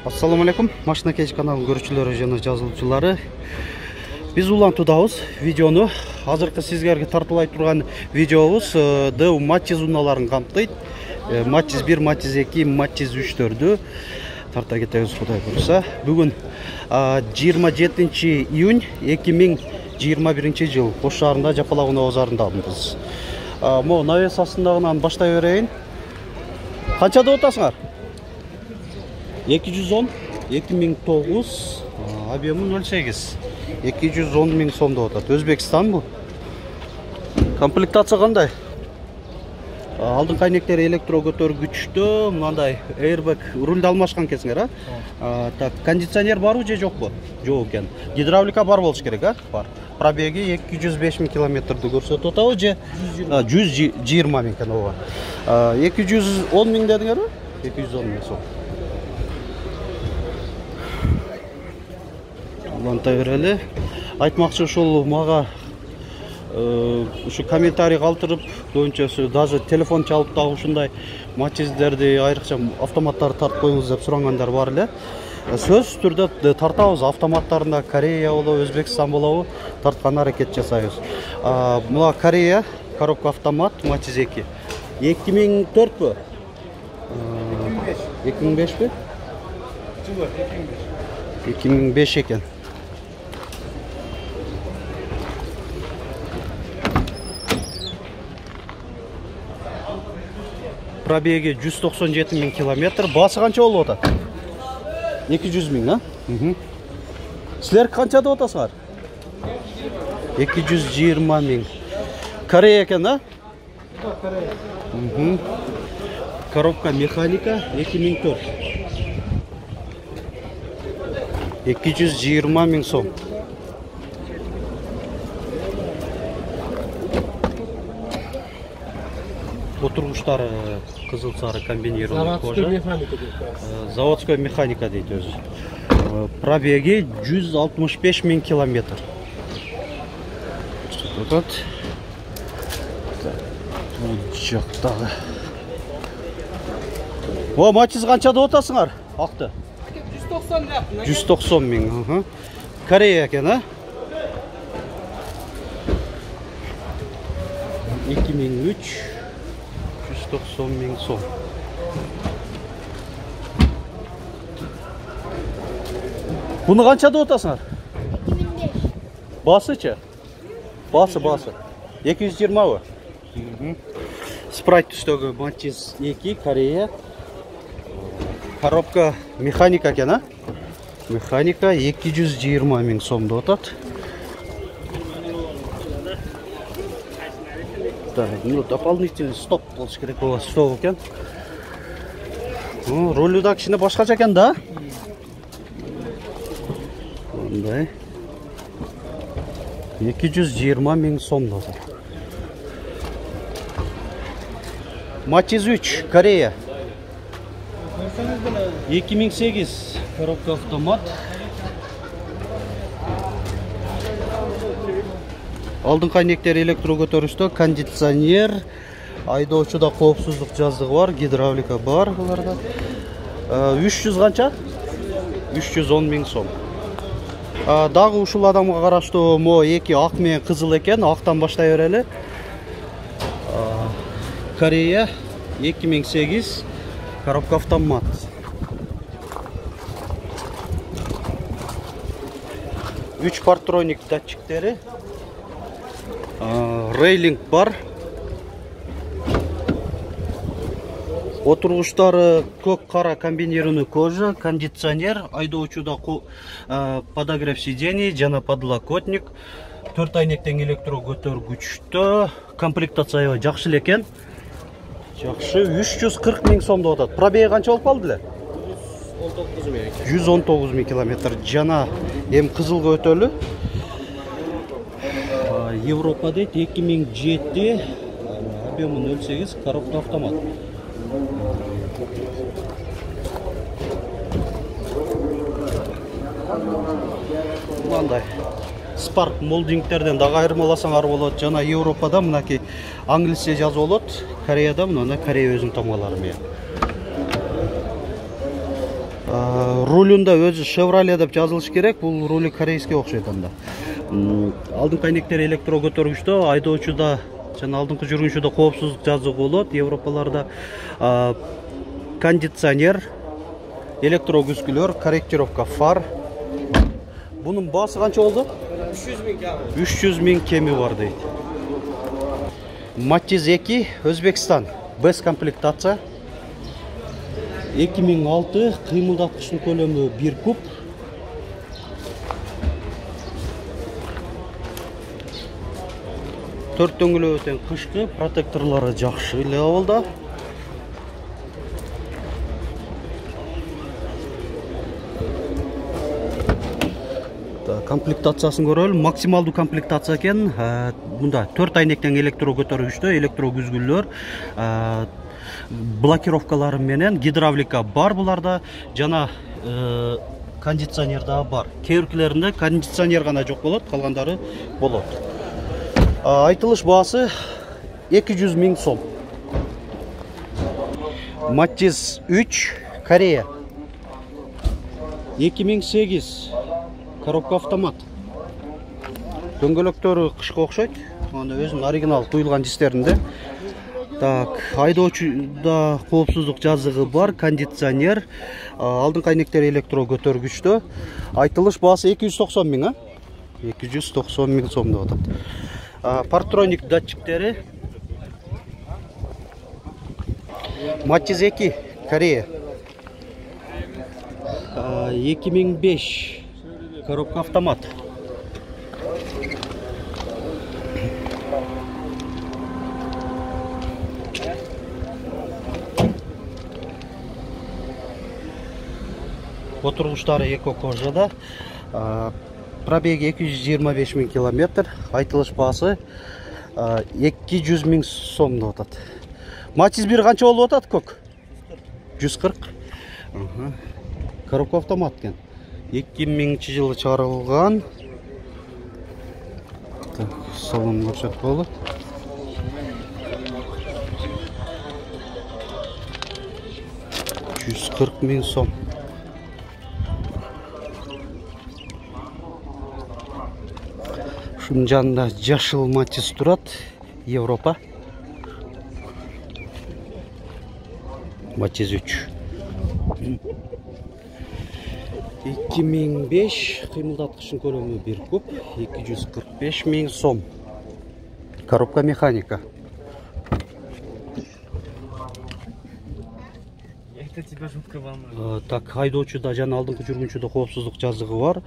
Assalamu alaikum. Машина кеш каналының көрүүчүлөрү жана жазылуучулары. Биз улантуудабыз видеону. Азыркы сизлерге тартуулай турган видеобуз Дэу Матчиз унааларын камтыйт. Матчиз 1, Матчиз 2, Матчиз 3-төрдү тарта кетебиз Кудай буйруса. Бүгүн 27 июнь 2021 жыл Ош шаарында Жапалак унаа базарындабыз. Мо навес астындагынан баштай берейин. Канчада отасыңар? 210 2009 объемы 0,8 210 000 сомдо отат. Өзбекстан бул. Комплектация кандай? Алдын кайнектер электро көтөргүчтө, мындай airbag рульды алмашкан экенсиңер, Так, кондиционер барбы же жокпу? Жок экен. Гидравлика бар болуш керек, Бар. Пробеги 205 000 километрди көрсөтүп атабы же 120 000 экен ооба. 210 000 дедиңерби? 210 000 сом. Уланта берели. Айтмакчы ушул мага ушу комментарий калтырып, көбүнчөсү даже телефон чалып дагы ушундай матчиздерди, айрыкча автоматтарды тартып коюңуз деп сурангандар бар эле. Сөзсүз түрдө тартабыз, автоматтарында Корея болобу, Өзбекстан болобу, тарткан аракет жасайбыз. Мына Корея, коробка автомат, Матчиз 2. 2004 2005 бе? 2005 экен. Пробеги 197 000 километр. Басы канча болуп атат? 200 000, Силер канчада отасыңар? 220 000. Корея экен, Да, Корея. Коробка механика 2004. 220 000 сом. Отургучтары кызыл сары комбинированный кожа. Заводской механика дейт өзү. Пробеги 165 000 километр. Бул жактагы. О, Матчиз канчада отасыңар? Акты. 190 000. Корея экен, 2003 190 000 сом. Буну канчада отасыңар? 2005. Басычы? Басы. 220 бы? Спрайт түстөгү Матчиз 2, Корея. Коробка механика экен, Механика 220 000 сомдо отат. Ну, дополнительный стоп болуш керек болот, стоп экен. Ролу да кичине башкача экен, да? Мындай. 220 000 сомдо отат. Матчиз 3, Корея. 2008 коробка автомат. Алдын кайнектер электро көтөрүштө, кондиционер, айдоочуда коопсуздук жаздыгы бар, гидравлика бар буларда. 300 канча? 310 000 сом. Дагы ушул адамга караштуу мо 2 ак менен кызыл экен, актан баштай берели. Корея 2008 коробка автомат. Үч партроник датчиктери. Рейлинг бар. Отургучтары көк кара комбинированный кожа, кондиционер, айдоочуда подогрев сидений жана подлокотник. 4 айнектен электро көтөргүчтө. Комплектация жакшы экен. Жакшы, 340 000 сомдо атат. Пробеги канча болуп калды эле? 119 000 километр. Жана эми кызылга өтөлү. Европа дейт 2007, объемы 0,8, коробка автомат. Мындай Spark молдингтерден дагы айырмаласаңар болот. Жана Европада мынакей англисче жазуу болот, Кореяда мына Корея өзүнүн тамгалары менен. рулунда өзү Chevrolet деп жазылыш керек. Бул рулы корейский окшойт анда. Алдыңкы айнектер электро көтөргүчтө, айдоочуда жана алдыңкы жүргүнчүдө коопсуздук жазыгы болот. Европаларда кондиционер, электро күзгүлөр, корректировка фар. Bunun bası kança oldu? 300 bin kemi. 300 bin kemi var deydi. Matiz 2 Özbekistan. Bez komplektatsiya. 2006 kıymıldatkычтын kөлөmü 1 kub. Төрт дөңгөлөктен кышкы, протекторлары жакшы эле абалда. Комплектациясын көрөлү. Максималдуу комплектация экен. Мында 4 айнектен электро көтөргүчтө, электро күзгүлөр, блокировкалары менен гидравлика бар буларда, жана кондиционер да бар. Кейбиркилеринде кондиционер гана жок болот, калгандары болот. Айтылыш баасы 200 000 сом. Matiz 3 Корея. 2008 коробка автомат. Дөңгөлөктөрү кышка окшойт. Аны өзүнүн оригинал куюлган дистеринде. Так, айдоочуда коопсуздук жазыгы бар, кондиционер, алдыңкы айнектер электро көтөргүчтө. Айтылыш баасы 290 000, 290 000 сом деп атат. Партроник датчиктери. Matiz 2 Корея. 2005 коробка автомат. Отургучтары эко кожада. Пробеги 225 000 километр. Айтылыш баасы 200 000 сом деп атат. Matiz 1 канча болуп атат, көк? 140. Коробка автомат экен. 2000 жылы чыгарылган. Так, салон көрсөтүп болот. $140 000 сом. Шунун жанында жашыл Matiz турат, Европа. Matiz 3. 2005 кыймылдаткычтын көлөмү 1 куб, 245 000 сом. Коробка механика. Это тебя жутко волнует. Так, айдоочуда жана алдыңкы жүргүнчүдө коопсуздук жазыгы бар.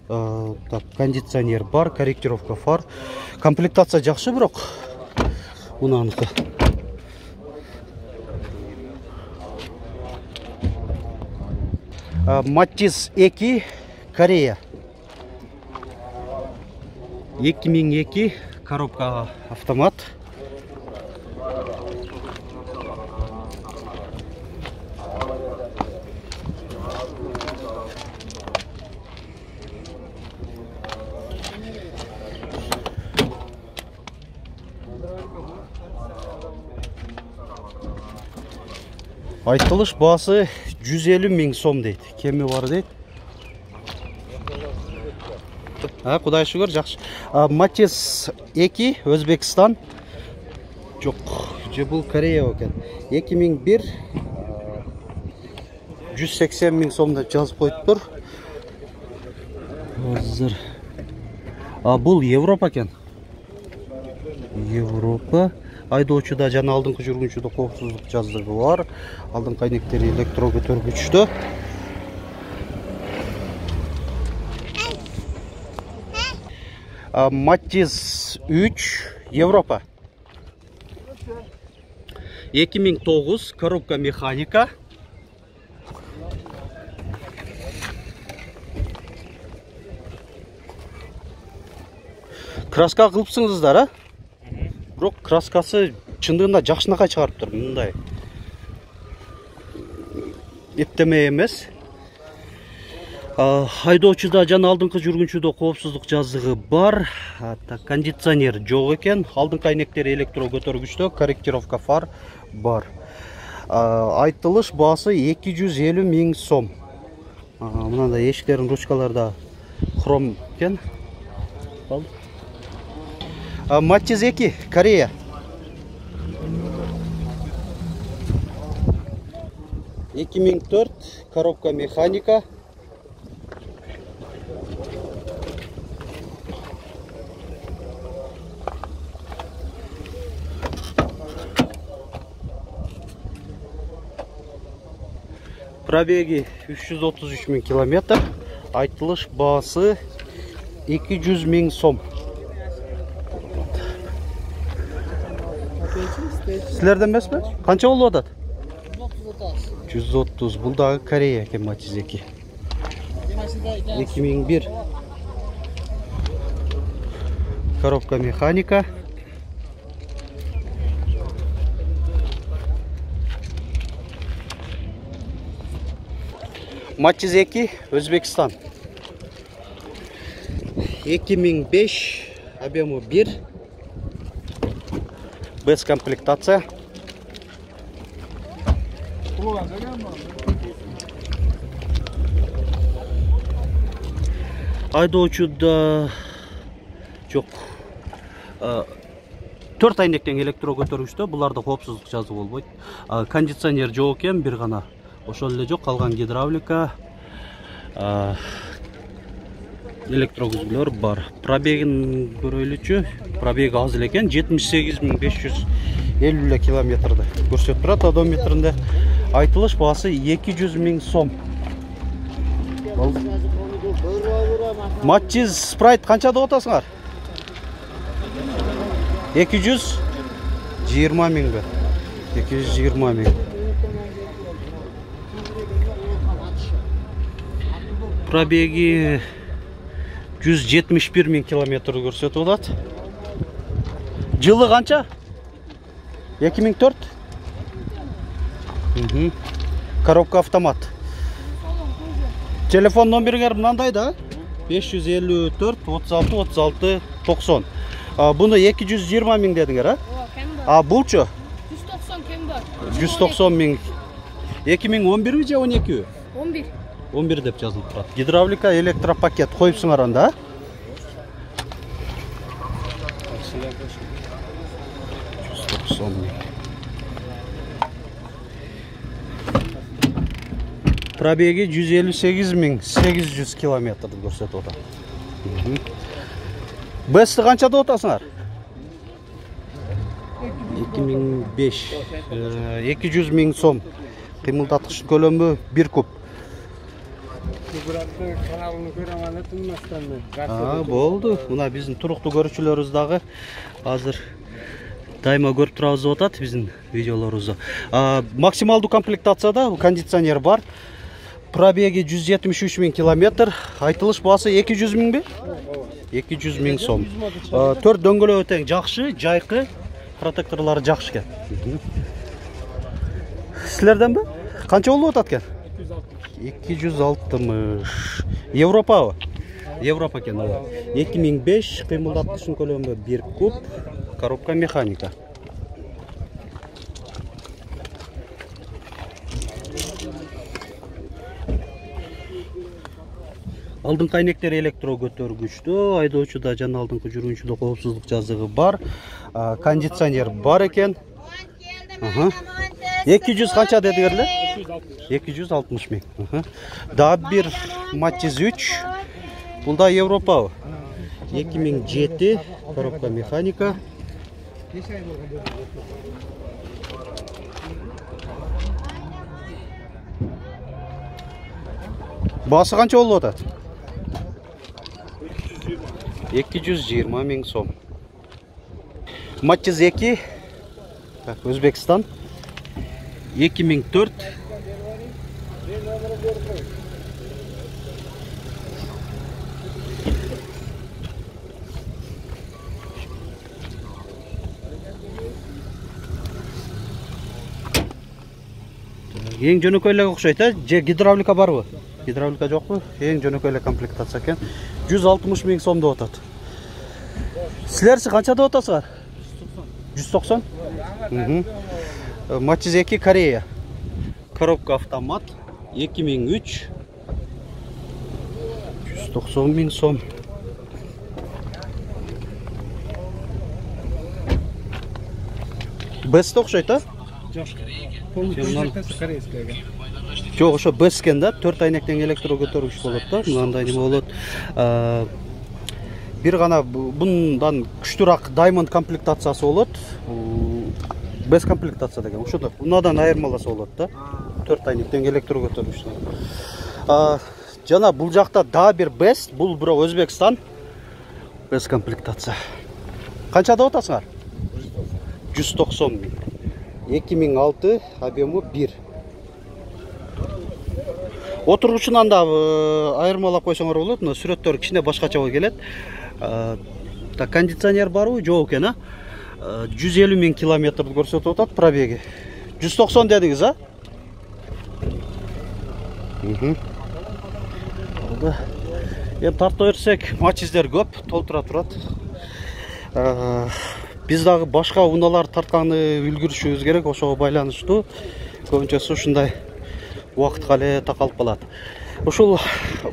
Так, кондиционер бар, корректировка фар. Комплектация жакшы, бирок мунаныкы. Matiz 2 Корея. 2002 коробка автомат. Айтылыш баасы 150 000 сом дейт. Кеми бар дейт. Кудай шүгүр, жакшы. Matiz 2 Өзбекстан. Жок, бул Корея экен. 2001 180 000 сом деп жазып коюптур. Азыр. Бул Европа экен. Европа. Айдоочуда жана алдыңкы жүргүнчүдө коопсуздук жазыгы бар. Алдыңкы айнектери электро көтөргүчтө. Matiz 3 Европа. 2009 коробка механика. Краска кылыпсыңыздар, а? Бирок краскасы чындыгында жакшынакай чыгарып тур, мындай. Эптеме эмес. Айдоочуда жана алдыңкы жүргүнчүдө коопсуздук жазыгы бар. Кондиционер жок экен. Алдыңкы айнектери электро көтөргүчтө, корректировка фар бар. Айтылыш баасы 250 000 сом. Мынандай эшиктердин ручкалары да хром экен. Матчиз 2 Корея. ...2004 коробка механика. Пробеги 333 000 километр. Айтылыш баасы 200 000 сом. Силерден эмес бе? Канча болуп атат? 130. Бул дагы Корея экен Матчиз 2. 2001 коробка механика. Матчиз 2 Өзбекстан. 2005 объему 1. Без комплектация. Айдоочуда жок. 4 айнектен электро көтөргүчтө буларда коопсуздук жазуу болбойт. Кондиционер жок экен, бир гана. Ошол эле жок, калган гидравлика, электрогүзгүлөр бар. Пробегин көрөйлүчү. Пробеги аз эле экен, 78 550 километрди көрсөтүп турат одометринде. Айтылыш баасы 200 000 сом. Матчиз Спрайт канча деп атасыңар? 220 000 бе? 220 000. Пробеги 171 000 километр көрсөтүп атат. Жылы канча? 2004. Коробка автомат. Телефон номериңер мынандай да? 554 36 36 90. Буну 220 000 дедиңер, а? Булчу? 190 кем бар. 190 000. 2011 же 12? 11. 11 деп жазылып турат. Гидравлика, электропакет коюпсуңар анда. 190 000. Пробеги 158 800 километрди көрсөтүп атат. Бести канча деп атасыңар? 2005. 200 000 сом. Кыймылдаткыч көлөмү 1 куб. Болду. Мына биздин туруктуу көрүүчүлөрүбүз дагы азыр дайыма көрүп турабыз деп атат биздин видеолорубузду. Максималдуу комплектацияда кондиционер бар. Пробеги 173 000 километр. Айтылыш баасы 200 000 бе? 200 000 сом. 4 дөңгөлөгү тең жакшы, жайкы, протекторлору жакшы экен. Силерден бе? Канча болуп атат экен? 260. Европа. Европа экен. 2005 кыймылдаткычтын көлөмү 1 куб, коробка механика. Алдыңкы айнектер электро көтөргүчтүү, айдоочуда жана алдыңкы жүргүнчүдө коопсуздук жазыгы бар. Кондиционер бар экен. 200 канча дедиңер эле? 260 000. Дагы бир Матчиз 3. Бул да Европа. 2007 коробка механика. Баасы канча болуп атат? 220 000 сом. Матчиз 2 Өзбекстан. 2004. Ең жөнөкөй эле окшойт, же гидравлика барбы? Гидравлика жокпу? Ең жөнөкөй эле комплектация экен. 160 000 сом деп атат. Силерчи канча деп атасыңар? 190. Матчиз 2 Корея. Коробка автомат. 2003. 190 000 сом. Бесті оқшайды, а? Жоқ. Полностью комплектация корейская. Жоқ, ошо бескен да, 4 айнектен электро көтөргүч болот да, мынандай неме болот. Бир гана bundan күчтүүрөөк Diamond комплектациясы болот. Без комплектация деген. Ошондо мынадан айырмаласа болот да. 4 айнектен электро көтөргүч. Жана бул жакта да бир без, бул бирок Өзбекстан без комплектация. Канча деп атасыңар? 190 000. 2006 объему 1. Отургучунан да айырмалап койсоңор болот. Мына сүрөттөр кичине башкача болуп келет. Кондиционер барбы? Жок экен, а? 150 000 километрди көрсөтүп атат пробеги. 190 дедиңиз, а? Эми тарта берсек, матчиздер көп, толтура турат. Биз дагы башка унаалар тартканы үлгүрүшүбүз керек, ошого байланыштуу. Көбүнчөсү ушундай убакытка эле такалып калат. Ушул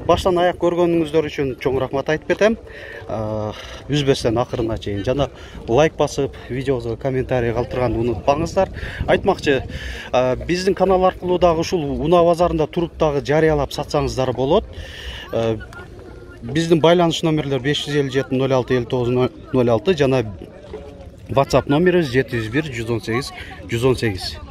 баштан аяк көргөнүңүздөр үчүн чоң рахмат айтып кетем. Үзбөстөн акырына чейин жана лайк басып, видеобузга комментарий калтырганды унутпаңыздар. Айтмакчы, биздин канал аркылуу дагы ушул унаа базарында туруп дагы жарыялап сатсаңыздар болот. Биздин байланыш номерлер 557 06 59 06 жана WhatsApp номерибиз 701 118 118.